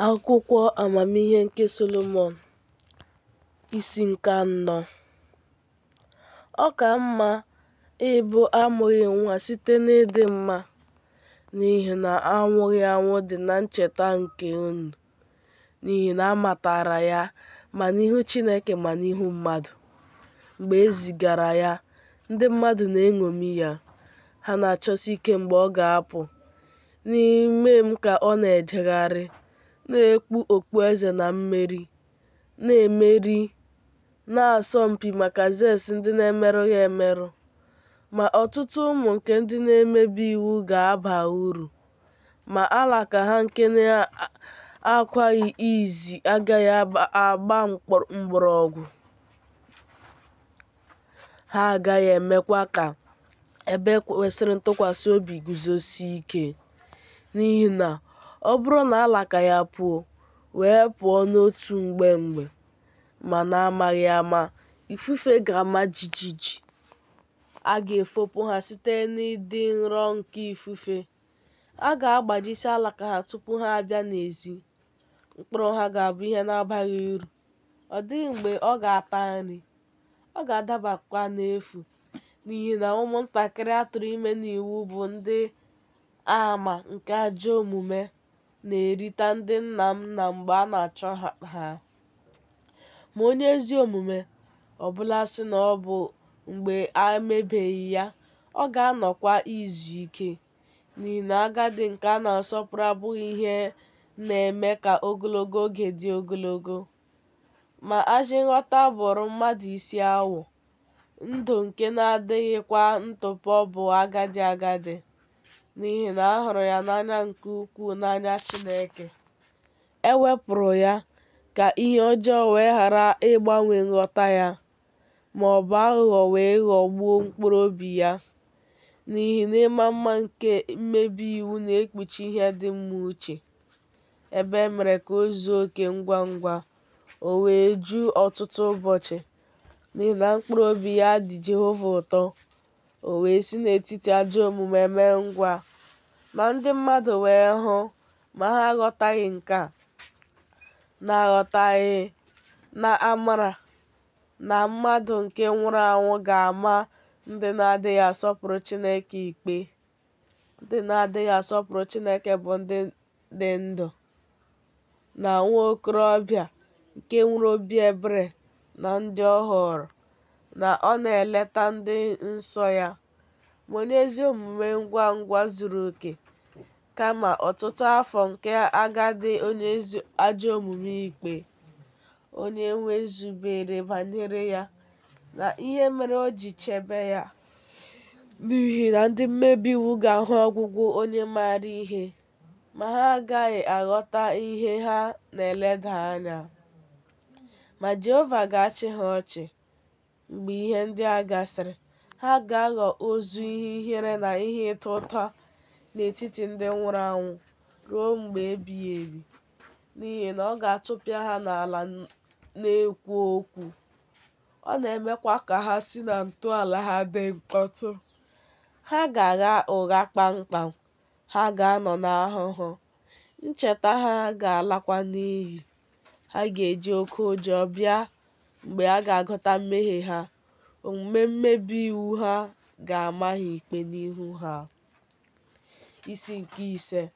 Akwụkwọ amamihe nke Solomọn, isi nke 4. Ọ ka mma ịbụ amụghị nwa site n'ịdị mma, n'ihi na anwụghị anwụ dị na ncheta nke unu, n'ihi na a matara ya ma n'ihu Chineke ma n'ihu mmadụ. Mgbe e zigara ya, ndị mmadụ na-eṅomi ya, ha na-achọsi ike mgbe ọ ga-apụ. N'ime m ka ọ na-ejegharị, na-ekpu okpueze na mmeri, na-emeri, na-asọ mpi maka Zeus ndị na-emerụ ya emerụ. Ma ọtụtụ ụmụ nke ndị na-emebi iwu ga-aba uru, ma alaka ha nke na-akwaghị izi agaghị agba mgbọrọgwụ. Ha agaghị emekwa ka ebe kwesịrị ntụkwasị obi guzosie ike. N'ihi na ọ bụrụ na alaka ya puo, wee pụọ n'otu mgbe, ma n'amaghị ama, ifufe ga-ama jijiji. A ga-efopụ ha site n'ịdị nro nke ifufe. A ga-agbajisi alaka ha tupu ha abịa n'ezi. Mkpụrụ ha ga-abụ ihe na-abaghị uru. Ọ dịghị mgbe ọ ga-ata nri. Ọ ga-adabakwa n'efu, n'ihi na ụmụntakịrị a tụrụ ime n'iwu bụ ndị àmà nke ajọ omume na-erita ndị nna nna mgbe a na-achọ ha. Ma onye ezi omume, ọbụlasị na ọ bụ mgbe a mebeghị ya, ọ ga-anọkwa izu ike, n'ihi na agadi nke a na-asọpụrụ abụghị ihe na-eme ka ogologo oge dị ogologo. Ma ajọ nghọta bụrụ mmadụ isi awọ. Ndụ nke na-adịghịkwa ntụpọ bụ agadi, n'ihi na a hụrụ ya n'anya nke ukwuu n'anya Chineke. E wepụrụ ya ka ihe ọjọọ wee ghara ịgbanwe nghọta ya, ma ọ bụ aghụghọ wee ghọgbuo mkpụrụ obi ya. N'ihi na ịma mma nke mmebi iwu na-ekpuchi ihe dị mma uche, ebe e mere ka o zuo oke ngwa ngwa, o wee ju ọtụtụ ụbọchị. N'ihi na mkpụrụ obi ya dị Jehova ụtọ, o wee si n'etiti ajọ omume mee ngwa. Ma ndị mmadụ wee hụ, ma ha aghọtaghị nke a, na-aghọtaghị na amara na mmadụ nke nwụrụ anwụ ga-ama ndị na-adịghị asọpụrụ Chineke ikpe. Ndị na-adịghị asọpụrụ Chineke bụ ndị dị ndụ, na nwa okorobịa nke nwere obi ebere na ndị ọ họrọ, na ọ na-eleta ndị nsọ ya. Ma onye ezi omume ngwa ngwa zuru oke, kama ọtụtụ afọ nke agadi onye ajọ omume ikpe. Onye nwezubere banyere ya, na ihe mere o ji chebe ya, n'ihi na ndị mmebi iwu ga-ahụ ọgwụgwụ onye maara ihe, ma ha agaghị aghọta ihe ha na-eleda anya. Ma Jehova ga-achị ha ọchị mgbe ihe ndị a gasịrị. Ha ga-aghọ ozu ihe ihere na ihe ịta ụta n'etiti ndị nwụrụ anwụ ruo mgbe ebighị ebi, n'ihi na ọ ga-atụpịa ha n'ala na-ekwo okwu. Ọ na-emekwa ka ha si na ntọala ha dị mkpọtụ. Ha ga-agha ụgha kpamkpam. Ha ga-anọ n'ahụhụ. Ncheta ha ga-alakwa n'iyi. Ha ga-eji oke ụjọ bịa mgbe a ga-agụta mmehie ha. Omume mmebi iwu ha ga-ama ha ikpe n'ihu ha. Isi nke 5.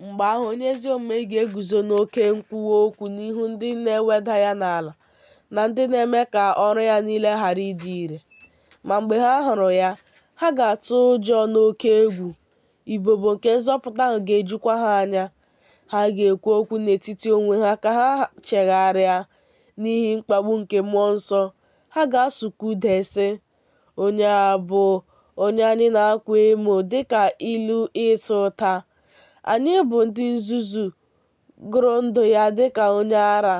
Mgbe ahụ onye ezi omume ga-eguzo n'oke nkwuwa okwu n'ihu ndị na-eweda ya n'ala, na ndị na-eme ka ọrụ ya niile ghara ịdị ire. Ma mgbe ha hụrụ ya, ha ga-atụ ụjọ n'oke egwu. Ibobo nke nzọpụta ahụ ga-ejukwa ha anya. Ha ga-ekwu okwu n'etiti onwe ha ka ha chegharịa n'ihi mkpagbu nke mmụọ nsọ. Ha ga-asụkwude sị, onye a bụ onye anyị na-akwa emo dịka ilu ịta ụta. Anyị bụ ndị nzuzu gụrụ ndụ ya dịka onye ara,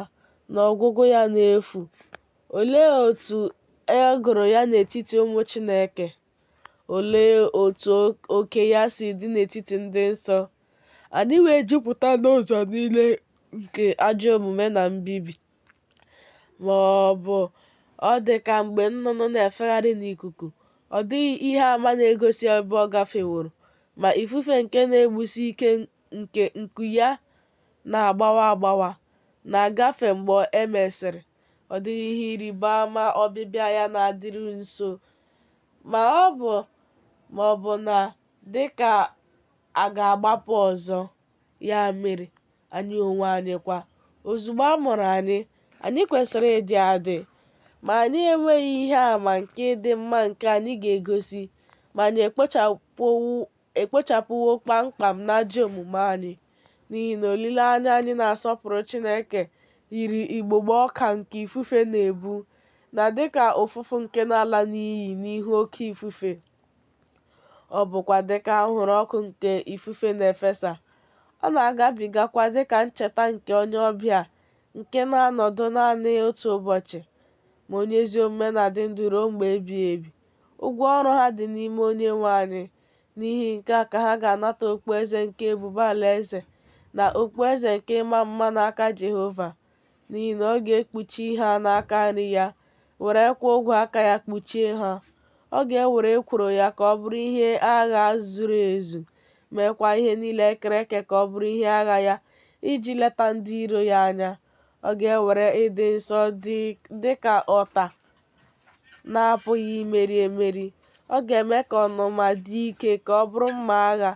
na ọgwụgwụ ya n'efu. Olee otu e gụrụ ya n'etiti ụmụ Chineke? Olee otu oke ya si dị n'etiti ndị nsọ? Anyị wee jupụta n'ụzọ niile nke ajọ omume na mbibi. Ma ọ bụ ọ dị ka mgbe nnụnụ na-efegharị n'ikuku, ọ dịghị ihe àmà na-egosi ebe ọ gafeworo, ma ifufe nke na-egbusi ike nke nku ya na-agbawa agbawa na-agafe mgbe e mesịrị. Ọ dịghị ihe ịrịba ama ọbịbịa ya na-adịru nso, ma ọ bụ na dị ka a ga-agbapụ ọzọ. Ya mere, anyị onwe anyị kwa, ozugbo a mụrụ anyị kwesịrị ịdị adị, ma anyị enweghị ihe àmà nke ịdị mma nke anyị ga-egosi ma anyị ekpochapụwo kpamkpam n'ajọ omume anyị. N'ihi na olileanya anyị na-asọpụrụ Chineke yiri igbugbo ọka nke ifufe na-ebu, na dịka ụfụfụ nke na-ala n'iyi n'ihu oke ifufe. Ọ bụkwa dịka anwụrụ ọkụ nke ifufe na-efesa. Ọ na-agabigakwa dịka ncheta nke onye ọbịa nke na-anọdụ naanị otu ụbọchị, ma onye ezi omume na-adị ndụ ruo mgbe ebighị ebi. Ụgwọ ọrụ ha dị n'ime Onyenwe anyị. N'ihi nke a ka ha ga-anata okpueze nke ebube alaeze na okpueze nke ịma mma n'aka Jehova, n'ihi na ọ ga-ekpuchi ha n'aka nri ya, werekwa ogwe aka ya kpuchie ha. Ọ ga-ewere ekworo ya ka ọ bụrụ ihe agha zuru ezu, meekwa ihe niile e kere eke ka ọ bụrụ ihe agha ya, iji leta ndị iro ya anya. Ọ ga-ewere ịdị nsọ dị ka ọta na-apụghị imeri emeri. Ọ ga-eme ka ọnụma dị ike ka ọ bụrụ mma agha.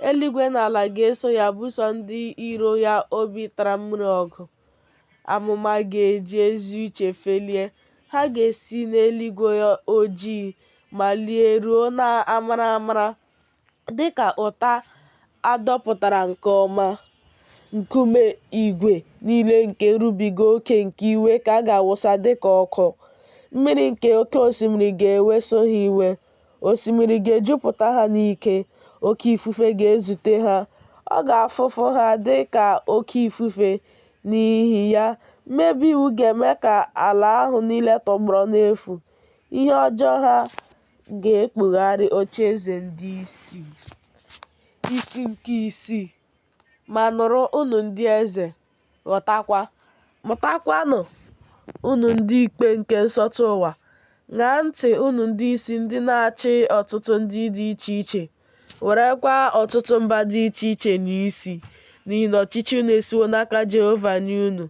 Eluigwe na ala ga-eso ya buso ndị iro ya obi tara mmiri ọgụ. Amụma ga-eji ezi uche felie. Ha ga-esi n'eluigwe ojii malie ruo na-amara amara, dịka ụta adọpụtara nke ọma. Nkume igwe niile nke nrubiga oke nke iwe ka a ga-awụsa dịka ọkụ. Mmiri nke oke osimiri ga-eweso ha iwe. Osimiri ga-ejupụta ha n'ike. Oke ifufe ga-ezute ha. Ọ ga-afụfụ ha dị ka oke ifufe. N'ihi ya, mmebi iwu ga-eme ka ala ahụ niile tọgbọrọ n'efu. Ihe ọjọọ ha ga-ekpugharị ocheeze ndị isi. Isi nke isii. Ma nụrụ unu ndị eze, mụtakwanụ unu ndị ikpe nke nsọtụ ụwa. Ṅaa ntị unu ndị isi ndị na-achị ọtụtụ ndị dị iche iche, werekwa ọtụtụ mba dị iche iche n'isi, n'ihi na ọchịchị unu esiwo n'aka Jehova nye unu.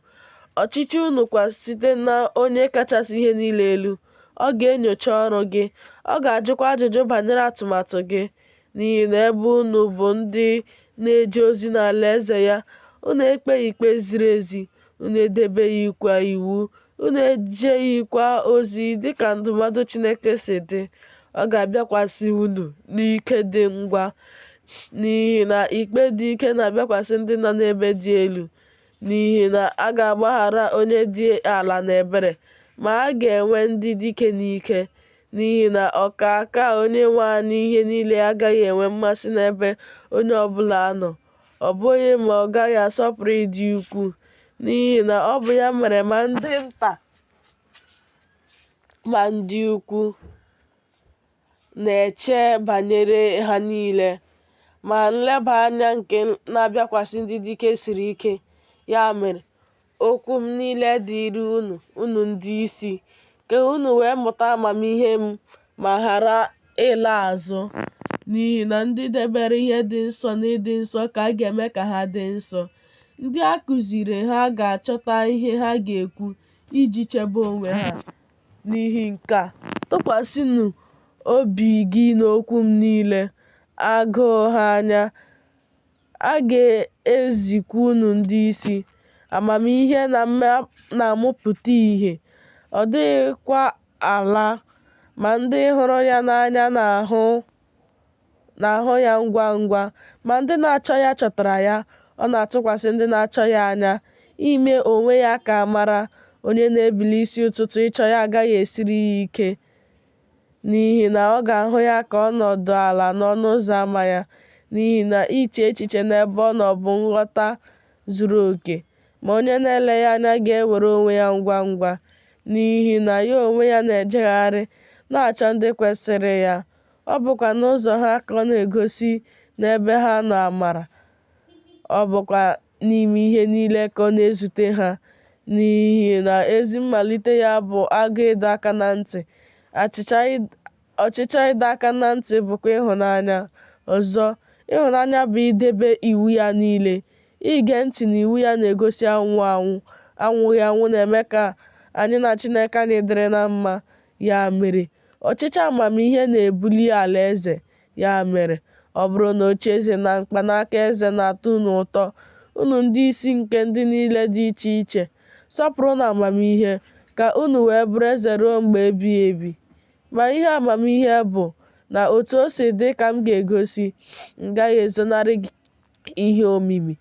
Ọchịchị unu kwa site na onye kachasị ihe niile elu. Ọ ga-enyocha ọrụ gị. Ọ ga-ajụkwa ajụjụ banyere atụmatụ gị. N'ihi na ebe unu bụ ndị na-eje ozi n'alaeze ya, unu ekpeghị ikpe ziri ezi, unu edebeghịkwa iwu, unu ejeghịkwa ozi dịka ndụmọdụ Chineke si dị. Ọ ga-abịakwasị unu n'ike dị ngwa, n'ihi na ikpe dị ike na-abịakwasị ndị nọ n'ebe dị elu. N'ihi na a ga-agbaghara onye dị ala n'ebere, ma a ga-enwe ndị dike n'ike. N'ihi na ọkaka Onyenwe anyị ihe niile agaghị enwe mmasị n'ebe onye ọbụla nọ. Ọ bụghị ma ọ gaghị asọpụrụ ịdị ukwuu, n'ihi na ọ bụ ya mere ma ndị nta ma ndị ukwu na-eche banyere ha niile. Ma nleba anya nke na-abịakwasị ndị dike siri ike. Ya mere, okwu m niile dịịrị unu ndị isi, ka unu wee mụta amamihe m ma ghara ịla azụ. N'ihi na ndị debere ihe dị nsọ na ịdị nsọ ka a ga-eme ka ha dị nsọ. Ndị a kụziri ha ga-achọta ihe ha ga-ekwu iji chebe onwe ha. N'ihi nke a, tụkwasịnụ obi gị n'okwu m niile, agụụ ha anya. A ga-ezikwa unu ndị isi amamihe na-amụpụta ìhè. Ọ dịghịkwa ala, ma ndị hụrụ ya n'anya na-ahụ ya ngwa ngwa, ma ndị na-achọ ya chọtara ya. Ọ na-atụkwasị ndị na-achọ ya anya, ime onwe ya ka mara. Onye na-ebili isi ụtụtụ ịchọ ya agaghị esiri ya ike, n'ihi na ọ ga-ahụ ya ka ọ nọdụ ala n'ọnụ ụzọ ámá ya. N'ihi na iche echiche n'ebe ọ nọ bụ nghọta zuru oke, ma onye na-eleghị anya ga-ewere onwe ya ngwa ngwa. N'ihi na ya onwe ya na-ejegharị na-achọ ndị kwesịrị ya. Ọ bụkwa n'ụzọ ha ka ọ na-egosi n'ebe ha nọ amara. Ọ bụkwa n'ime ihe niile ka ọ na-ezute ha. N'ihi na ezi mmalite ya bụ agụ ịdọ aka na ntị. Ọchịchọ ịdọ aka na ntị bụkwa ịhụnanya. Ọzọ, ịhụnanya bụ idebe iwu ya niile. Ige ntị n'iwu ya na-egosi anwụghị anwụ na-eme ka anyị na Chineke anyị dịrị na mma. Ya mere, ọchịchọ amamihe na-ebuli alaeze. Ya mere, ọ bụrụ na ocheeze na mkpanaka eze na-atọ unu ụtọ, unu ndị isi nke ndị niile dị iche iche, sọpụrụ na amamihe, ka unu wee bụrụ eze ruo mgbe ebighị ebi. Ma ihe amamihe bụ, na otu o si dị ka m ga-egosi, m gaghị ezonarị gị ihe omimi,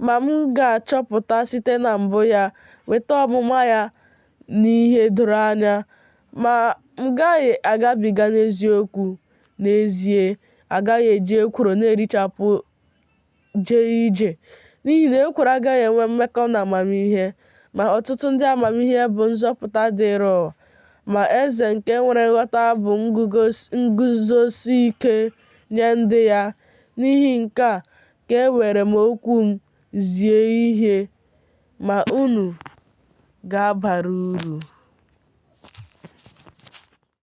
ma m ga-achọpụta site na mbụ ya, weta ọmụma ya n'ihe doro anya. Ma m gaghị agabiga n'eziokwu n'ezie, agaghị eji ekworo na-erichapụ jee ije, n'ihi na ekworo agaghị enwe mmekọ na amamihe. Ma ọtụtụ ndị amamihe bụ nzọpụta dịịrị ụwa, ma eze nke nwere nghọta bụ nguzosi ike nye ndị ya. N'ihi nke a ka ewere m okwu m zie ihe, ma unu ga-abara uru.